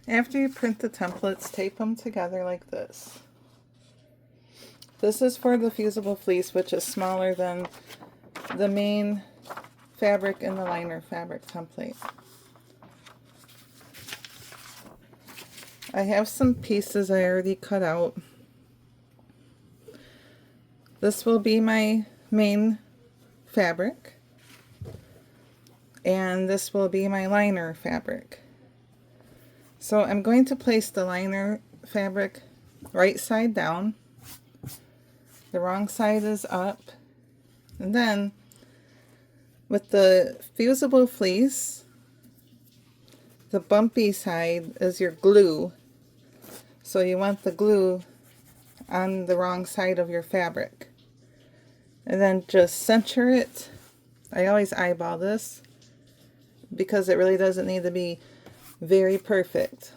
After you print the templates, tape them together like this. This is for the fusible fleece, which is smaller than the main fabric in the liner fabric template. I have some pieces I already cut out. This will be my main fabric, and this will be my liner fabric. So I'm going to place the liner fabric right side down. The wrong side is up. And then with the fusible fleece, the bumpy side is your glue. So you want the glue on the wrong side of your fabric. And then just center it. I always eyeball this because it really doesn't need to be very perfect.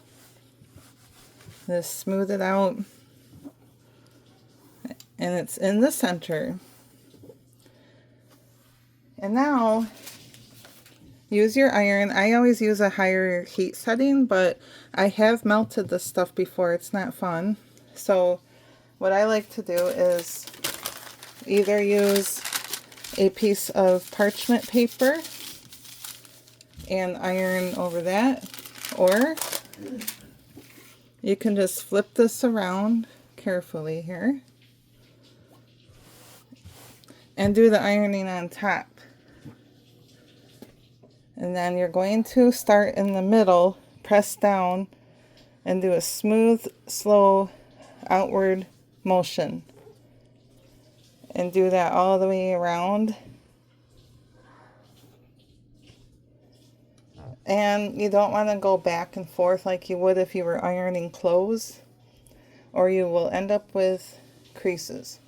Just smooth it out, and it's in the center. And now use your iron. I always use a higher heat setting, but I have melted this stuff before. It's not fun. So what I like to do is either use a piece of parchment paper and iron over that, or you can just flip this around carefully here and do the ironing on top. And then you're going to start in the middle, press down, and do a smooth, slow outward motion. And do that all the way around. And you don't want to go back and forth like you would if you were ironing clothes, or you will end up with creases.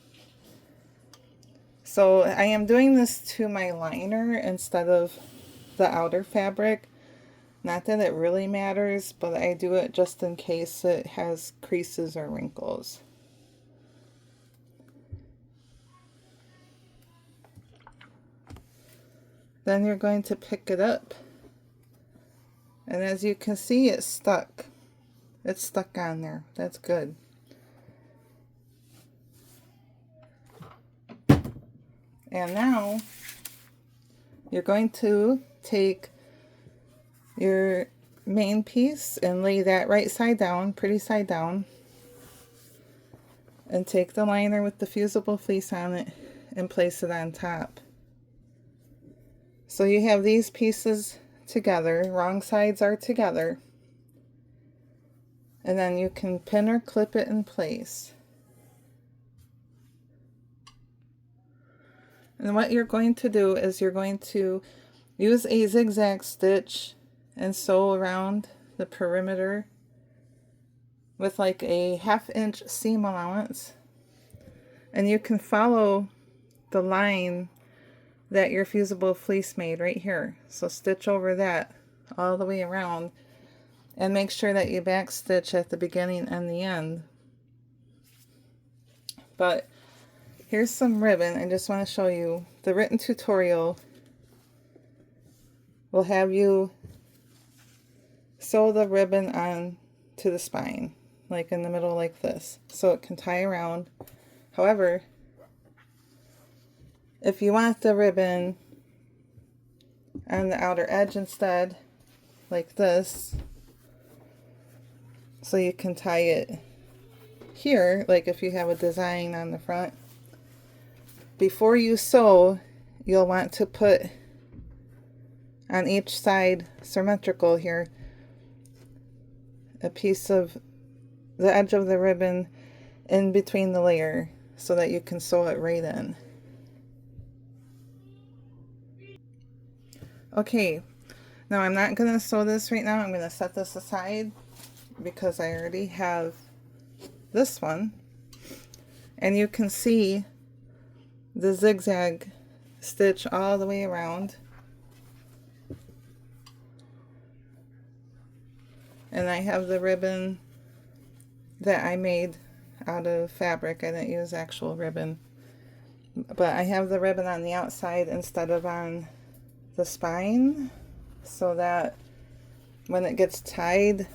So I am doing this to my liner instead of the outer fabric. Not that it really matters, but I do it just in case it has creases or wrinkles. Then you're going to pick it up. And as you can see, it's stuck. It's stuck on there. That's good. And now you're going to take your main piece and lay that right side down, pretty side down. And take the liner with the fusible fleece on it and place it on top. So you have these pieces together, wrong sides are together, and then you can pin or clip it in place. And what you're going to do is you're going to use a zigzag stitch and sew around the perimeter with like a 1/2 inch seam allowance, and you can follow the line that your fusible fleece made right here. So stitch over that all the way around, and make sure that you back stitch at the beginning and the end. But here's some ribbon. I just want to show you. The written tutorial will have you sew the ribbon on to the spine, like in the middle like this, so it can tie around. However, if you want the ribbon on the outer edge instead, like this, so you can tie it here, like if you have a design on the front, before you sew, you'll want to put on each side, symmetrical here, a piece of the edge of the ribbon in between the layer so that you can sew it right in. Okay, now I'm not going to sew this right now. I'm going to set this aside because I already have this one. And you can see the zigzag stitch all the way around. And I have the ribbon that I made out of fabric. I didn't use actual ribbon. But I have the ribbon on the outside instead of on the spine, so that when it gets tied,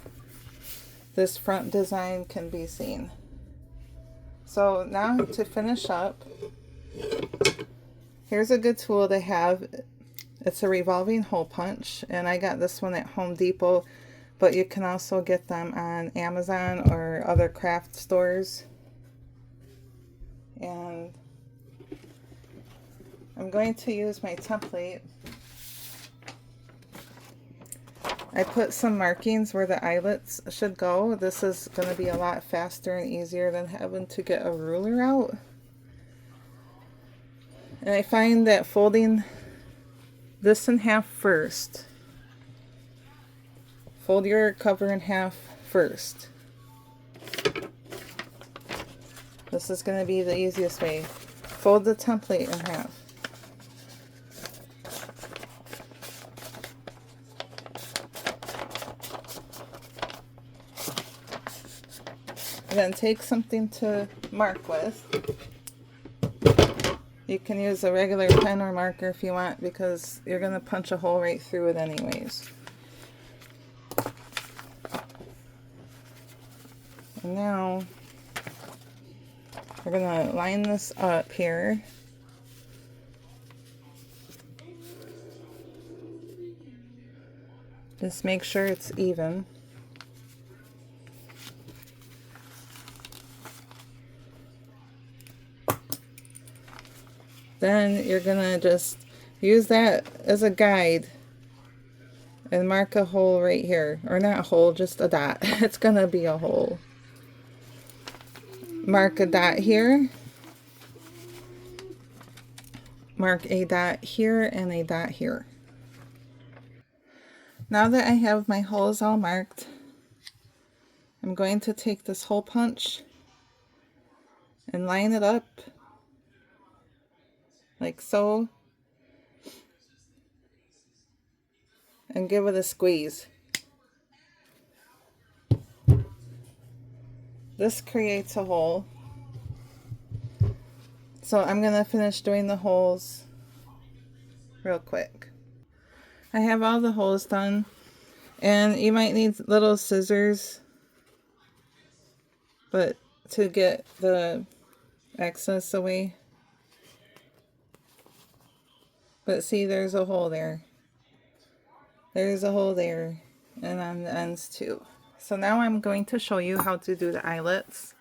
this front design can be seen. So now to finish up, here's a good tool to have. It's a revolving hole punch, and I got this one at Home Depot, but you can also get them on Amazon or other craft stores. And I'm going to use my template. I put some markings where the eyelets should go. This is going to be a lot faster and easier than having to get a ruler out. And I find that folding this in half first, fold your cover in half first. This is going to be the easiest way. Fold the template in half. And then take something to mark with. You can use a regular pen or marker if you want, because you're going to punch a hole right through it anyways. And now we're going to line this up here. Just make sure it's even. Then you're gonna just use that as a guide and mark a hole right here, or not a hole, just a dot. It's gonna be a hole. Mark a dot here, mark a dot here, and a dot here. Now that I have my holes all marked, I'm going to take this hole punch and line it up like so, and give it a squeeze. This creates a hole. So I'm going to finish doing the holes real quick. I have all the holes done, and you might need little scissors, but to get the excess away. But see, there's a hole there. There's a hole there, and on the ends too. So now I'm going to show you how to do the eyelets.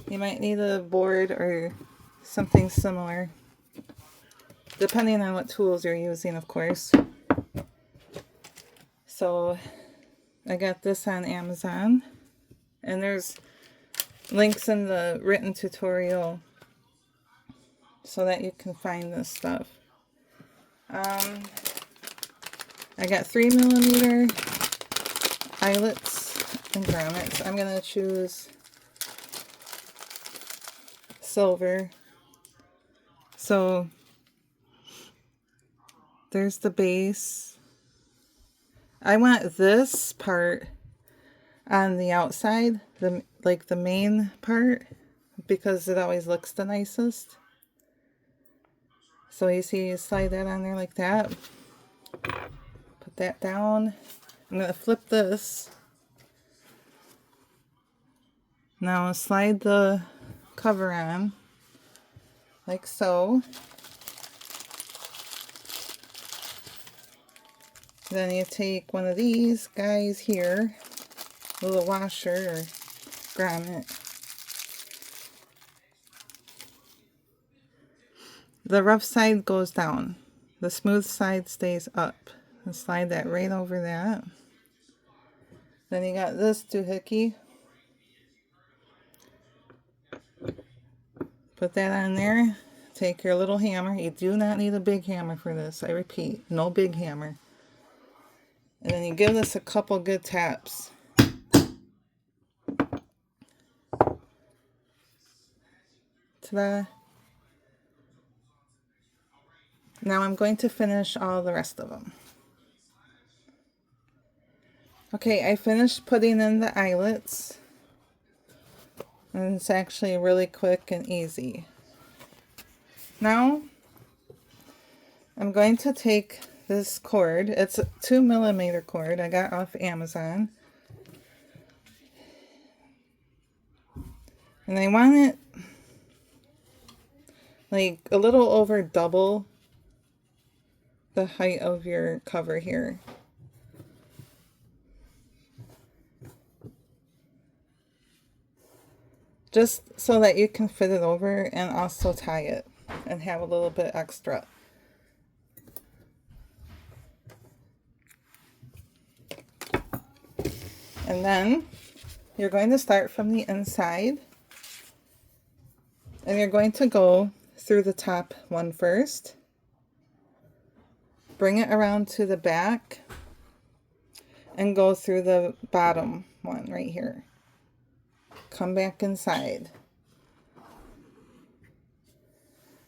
You might need a board or something similar, depending on what tools you're using, of course. So I got this on Amazon, and there's links in the written tutorial so that you can find this stuff. I got 3mm eyelets and grommets. I'm going to choose silver. So there's the base. I want this part on the outside, like the main part, because it always looks the nicest. So you see, you slide that on there like that. Put that down. I'm going to flip this. Now slide the cover on, like so. Then you take one of these guys here, a little washer or grommet. The rough side goes down. The smooth side stays up. And slide that right over that. Then you got this doohickey. Put that on there. Take your little hammer. You do not need a big hammer for this. I repeat, no big hammer. And then you give this a couple good taps. Ta-da! Now I'm going to finish all the rest of them. Okay, I finished putting in the eyelets. And it's actually really quick and easy. Now I'm going to take this cord. It's a 2mm cord I got off Amazon. And I want it like a little over double the height of your cover here. Just so that you can fit it over and also tie it and have a little bit extra. And then you're going to start from the inside, and you're going to go through the top one first, bring it around to the back, and go through the bottom one right here. Come back inside.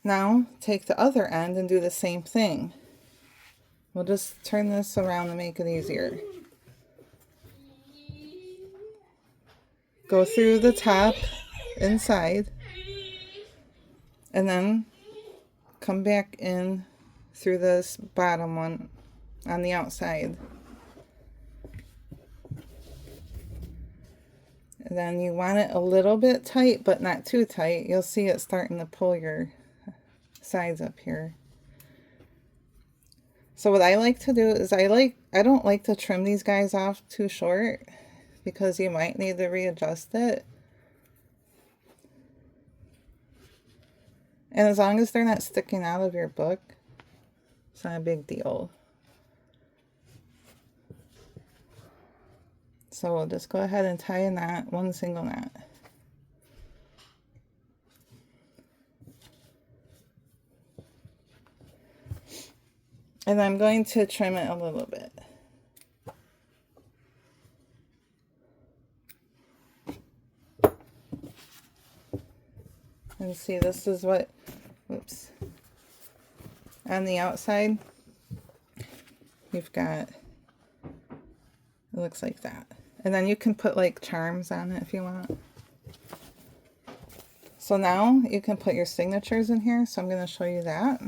Now take the other end and do the same thing. We'll just turn this around to make it easier. Go through the top inside, and then come back in through this bottom one on the outside. And then you want it a little bit tight, but not too tight. You'll see it starting to pull your sides up here. So what I like to do is I don't like to trim these guys off too short, because you might need to readjust it. And as long as they're not sticking out of your book, it's not a big deal. So we'll just go ahead and tie a knot, one single knot. And I'm going to trim it a little bit. And see, this is what, whoops, on the outside, you've got, it looks like that. And then you can put like charms on it if you want. So now you can put your signatures in here, so I'm going to show you that.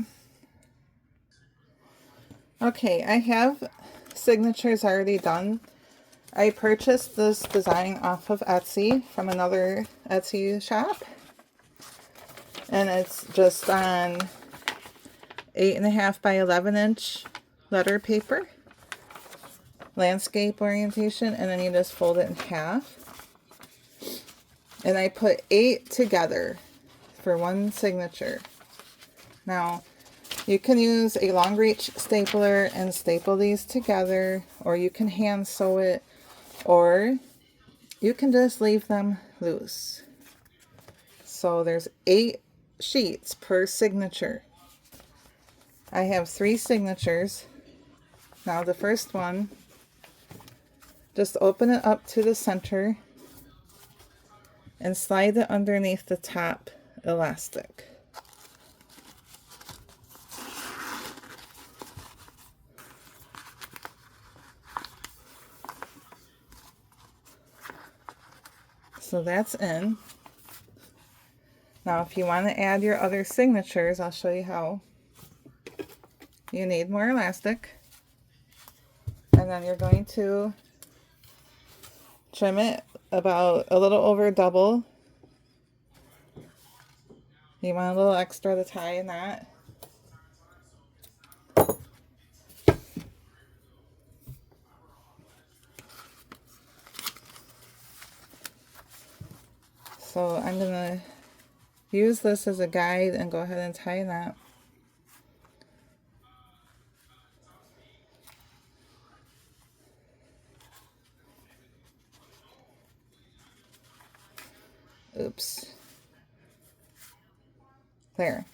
Okay, I have signatures already done. I purchased this design off of Etsy from another Etsy shop. And it's just on 8.5 by 11 inch letter paper, landscape orientation, and then you just fold it in half. And I put 8 together for one signature. Now, you can use a long reach stapler and staple these together, or you can hand sew it, or you can just leave them loose. So there's 8 sheets per signature. I have 3 signatures. Now the first one, just open it up to the center and slide it underneath the top elastic. So that's in. Now if you want to add your other signatures, I'll show you how. You need more elastic, and then you're going to trim it about a little over double. You want a little extra to tie a knot. So I'm going to use this as a guide and go ahead and tie a knot. Oops. There.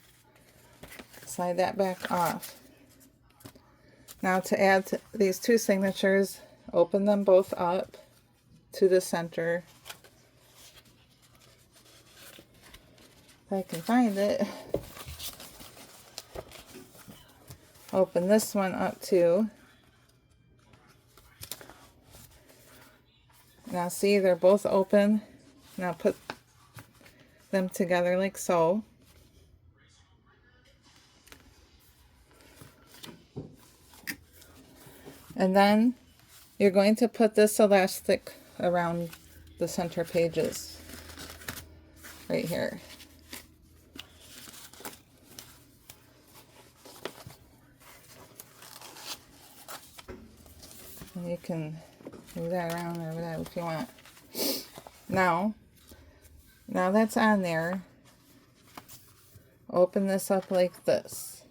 Slide that back off. Now to add to these 2 signatures, open them both up to the center. If I can find it. Open this one up too. Now see, they're both open. Now put them together like so. And then you're going to put this elastic around the center pages right here. And you can move that around or whatever if you want. Now that's on there, open this up like this.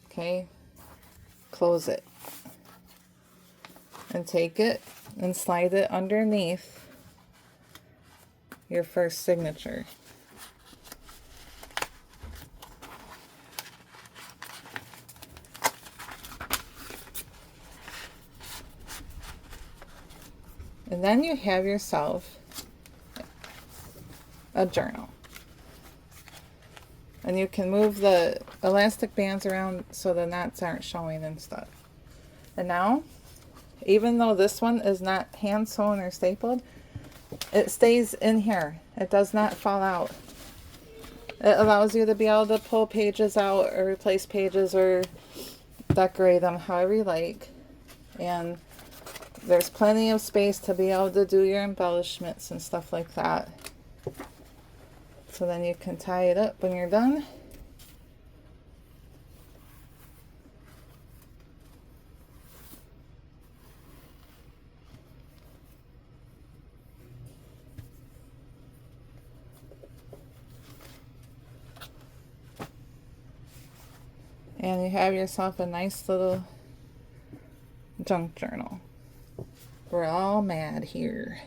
Okay, close it. And take it and slide it underneath your first signature. And then you have yourself a journal. And you can move the elastic bands around so the knots aren't showing and stuff. And now, even though this one is not hand sewn or stapled, it stays in here. It does not fall out. It allows you to be able to pull pages out or replace pages or decorate them however you like. And there's plenty of space to be able to do your embellishments and stuff like that. So then you can tie it up when you're done. And you have yourself a nice little junk journal. We're all mad here.